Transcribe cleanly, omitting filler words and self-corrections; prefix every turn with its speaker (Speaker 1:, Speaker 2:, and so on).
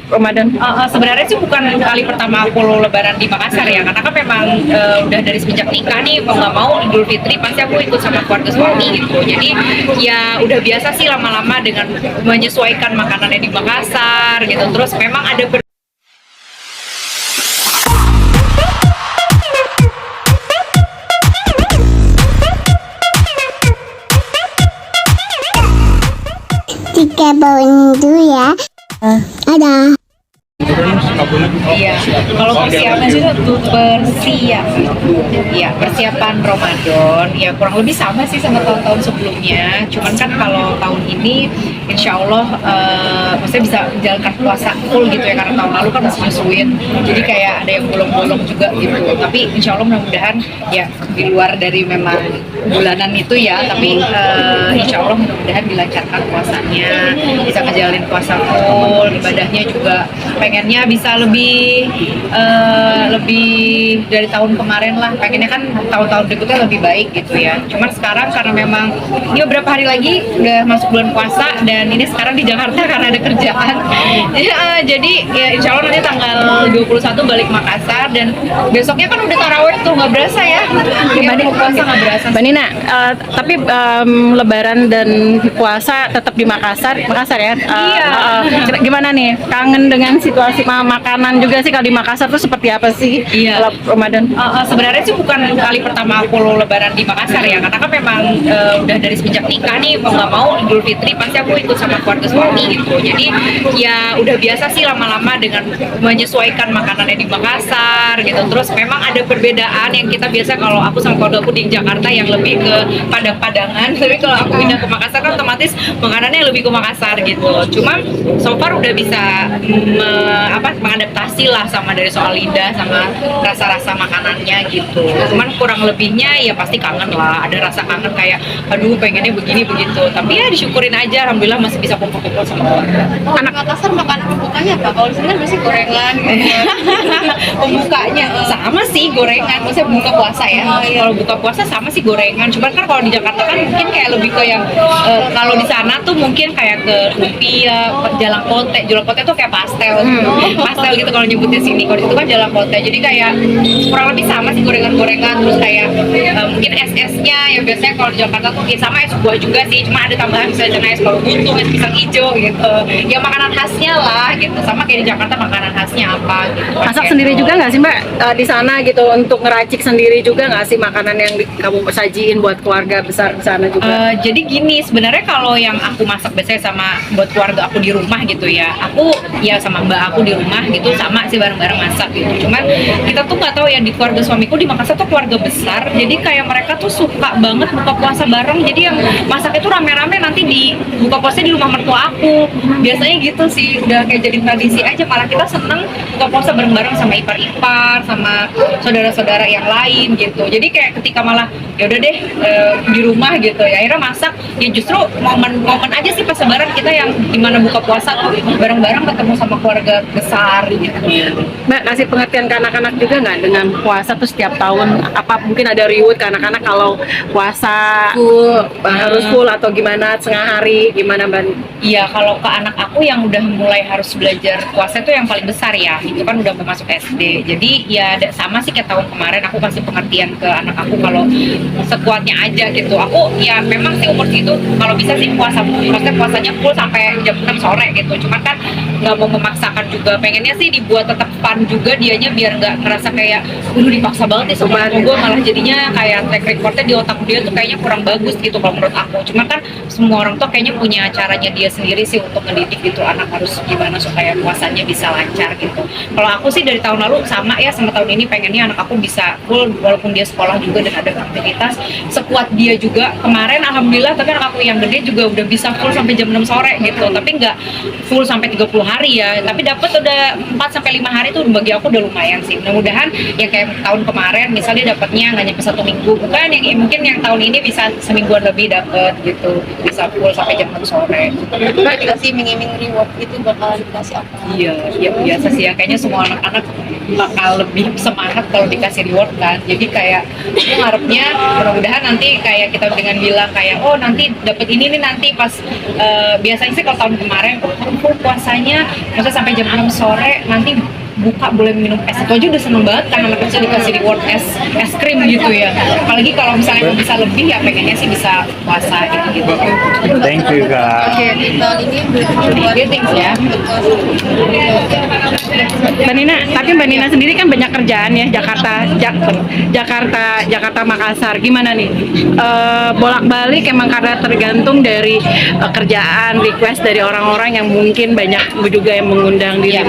Speaker 1: Ramadan?
Speaker 2: Sebenarnya sih bukan kali pertama aku lebaran di Makassar ya, karena kan memang udah dari semenjak nikah nih, mau nggak mau Idul Fitri pasti aku ikut sama keluarga suami gitu. Jadi ya udah biasa sih lama-lama dengan menyesuaikan makanannya di Makassar gitu. Terus memang ada
Speaker 3: Tiga bawang dulu ya. Ada.
Speaker 2: Iya, kalau persiapan sih untuk persiapan Ramadan ya kurang lebih sama sih sama tahun-tahun sebelumnya. Cuman kan kalau tahun ini insya Allah maksudnya bisa menjalankan puasa full gitu ya, karena tahun lalu kan masih nyusuin. Jadi kayak ada yang bolong-bolong juga gitu. Tapi insya Allah mudah-mudahan ya di luar dari memang bulanan itu ya, tapi insya Allah mudah-mudahan dilancarkan puasanya, bisa ngejalanin puasa full, ibadahnya juga pengennya bisa lebih dari tahun kemarin lah. Pengennya kan tahun-tahun berikutnya lebih baik gitu ya. Cuman sekarang karena memang ini beberapa hari lagi udah masuk bulan puasa, dan ini sekarang di Jakarta karena ada kerjaan. Jadi ya insya Allah nanti tanggal 21 balik Makassar, dan besoknya kan udah tarawih tuh, nggak berasa ya. Dibanding puasa nggak berasa.
Speaker 1: Mbak Nina, tapi lebaran dan puasa tetap di Makassar ya?
Speaker 2: Iya.
Speaker 1: Gimana nih? Kangen dengan situasi makanan juga sih, kalau di Makassar tuh seperti apa sih?
Speaker 2: Iya.
Speaker 1: Kalau Ramadan?
Speaker 2: Sebenarnya sih bukan kali pertama aku lebaran di Makassar ya, karena kan memang udah dari semenjak nikah nih, mau nggak mau Idul Fitri pasti aku ikut sama keluarga suami gitu. Jadi ya udah biasa sih lama-lama dengan menyesuaikan makanannya di Makassar gitu. Terus memang ada perbedaan yang kita biasa, kalau aku sama keluarga aku di Jakarta yang lebih ke padang-padangan, tapi kalau aku pindah ke Makassar kan otomatis makanannya lebih ke Makassar gitu. Cuma so far udah bisa mengadaptasi lah sama dari soal lidah sama rasa-rasa makanannya gitu. Cuman kurang lebihnya ya pasti kangen lah, ada rasa kangen kayak aduh pengennya begini begitu. Tapi ya disyukurin aja, alhamdulillah masih bisa kumpul-kumpul sama keluarga.
Speaker 4: Anak Makassar makanan pembukanya apa? Kalau di sini kan masih gorengan gitu.
Speaker 2: Pembukanya sama sih gorengan, maksudnya buka puasa ya. Kalau buka puasa sama sih gorengan. Cuman kan kalau di Jakarta kan mungkin kayak lebih ke yang kalau di sana tuh mungkin kayak ke lumpia, julang pote tuh kayak pastel gitu kalau nyebutnya sini. Kalau itu kan jalan pote, jadi kayak kurang lebih sama sih gorengan-gorengan. Terus kayak mungkin es-esnya yang biasanya kalau di Jakarta tuh ya sama es buah juga sih, cuma ada tambahan misalnya es kalau buntu, es pisang hijau gitu. Ya makanan khasnya lah gitu, sama kayak di Jakarta makanan khasnya apa gitu.
Speaker 1: Masak sendiri juga nggak sih Mbak di sana gitu, untuk ngeracik sendiri juga nggak sih makanan yang kamu sajiin buat keluarga besar di sana juga?
Speaker 2: Jadi gini, sebenarnya kalau yang aku masak biasanya sama buat keluarga aku di rumah gitu ya, aku ya sama mbak aku di rumah gitu sama sih bareng-bareng masak gitu. Cuman kita tuh nggak tahu ya, di keluarga suamiku di Makassar tuh keluarga besar, jadi kayak mereka tuh suka banget buka puasa bareng. Jadi yang masak itu rame-rame, nanti di buka puasa di rumah mertua aku. Biasanya gitu sih, udah kayak jadi tradisi aja. Malah kita seneng buka puasa bareng-bareng sama ipar-ipar, sama saudara-saudara yang lain gitu. Jadi kayak ketika malah ya udah deh di rumah gitu ya, akhirnya masak ya justru momen aja sih pas lebaran kita yang dimana buka puasa tuh bareng-bareng ketemu sama keluarga besar gitu.
Speaker 1: Mbak kasih pengertian ke anak-anak juga nggak dengan puasa tuh setiap tahun? Apa mungkin ada reward ke anak-anak kalau puasa harus full atau gimana, setengah hari, gimana Mbak?
Speaker 2: Iya, kalau ke anak aku yang udah mulai harus belajar puasa itu yang paling besar ya, itu kan udah mau masuk SD. Jadi ya sama sih kayak tahun kemarin, aku kasih pengertian ke anak aku kalau sekuatnya aja gitu. Aku ya memang sih umur segitu kalau bisa sih maksudnya puasanya full sampai jam 6 sore gitu. Cuman kan nggak mau memaksakan juga, pengennya sih dibuat tetap fun juga dianya, biar nggak ngerasa kayak dipaksa banget nih sama gue, malah jadinya kayak track recordnya di otak dia tuh kayaknya kurang bagus gitu kalau menurut aku. Cuman kan semua orang tuh kayaknya punya caranya dia sendiri sih untuk ngedidik gitu anak harus gimana supaya puasanya bisa lancar gitu. Kalau aku sih dari tahun lalu sama ya sama tahun ini, pengennya anak aku bisa full walaupun dia sekolah juga dan ada aktivitas sekuat dia juga. Kemarin alhamdulillah tapi anak aku yang gede juga udah bisa full sampai jam 6 sore gitu, tapi nggak full sampai 30 hari ya, tapi dapat udah 4-5 hari tuh bagi aku udah lumayan sih. Mudah-mudahan yang kayak tahun kemarin misalnya dapatnya nggak nyampe 1 minggu, bukan yang mungkin yang tahun ini bisa semingguan lebih dapat gitu, bisa full sampai jam 6 sore.
Speaker 4: Mbak dikasih iming-iming reward gitu, bakalan dikasih apa?
Speaker 2: Iya, ya biasa sih ya, kayaknya semua anak-anak bakal lebih semangat kalau dikasih reward kan. Jadi kayak aku ngarepnya mudah-mudahan nanti kayak kita dengan bilang kayak oh nanti dapat ini nih nanti pas biasanya sih kalau tahun kemarin puasanya misalnya sampai jam 6 sore nanti buka boleh minum es itu aja udah seneng banget kan anak kecil dikasih reward es krim gitu ya. Apalagi kalau misalnya bisa lebih ya pengennya sih bisa puasa gitu.
Speaker 5: Thank you Kak.
Speaker 1: Oke.
Speaker 2: Good things ya.
Speaker 1: Mbak Nina, tapi Mbak Nina sendiri kan banyak kerjaan ya, Jakarta Makassar. Gimana nih? Bolak-balik emang karena tergantung dari kerjaan, request dari orang-orang yang mungkin banyak juga yang mengundang diri.
Speaker 2: Iya.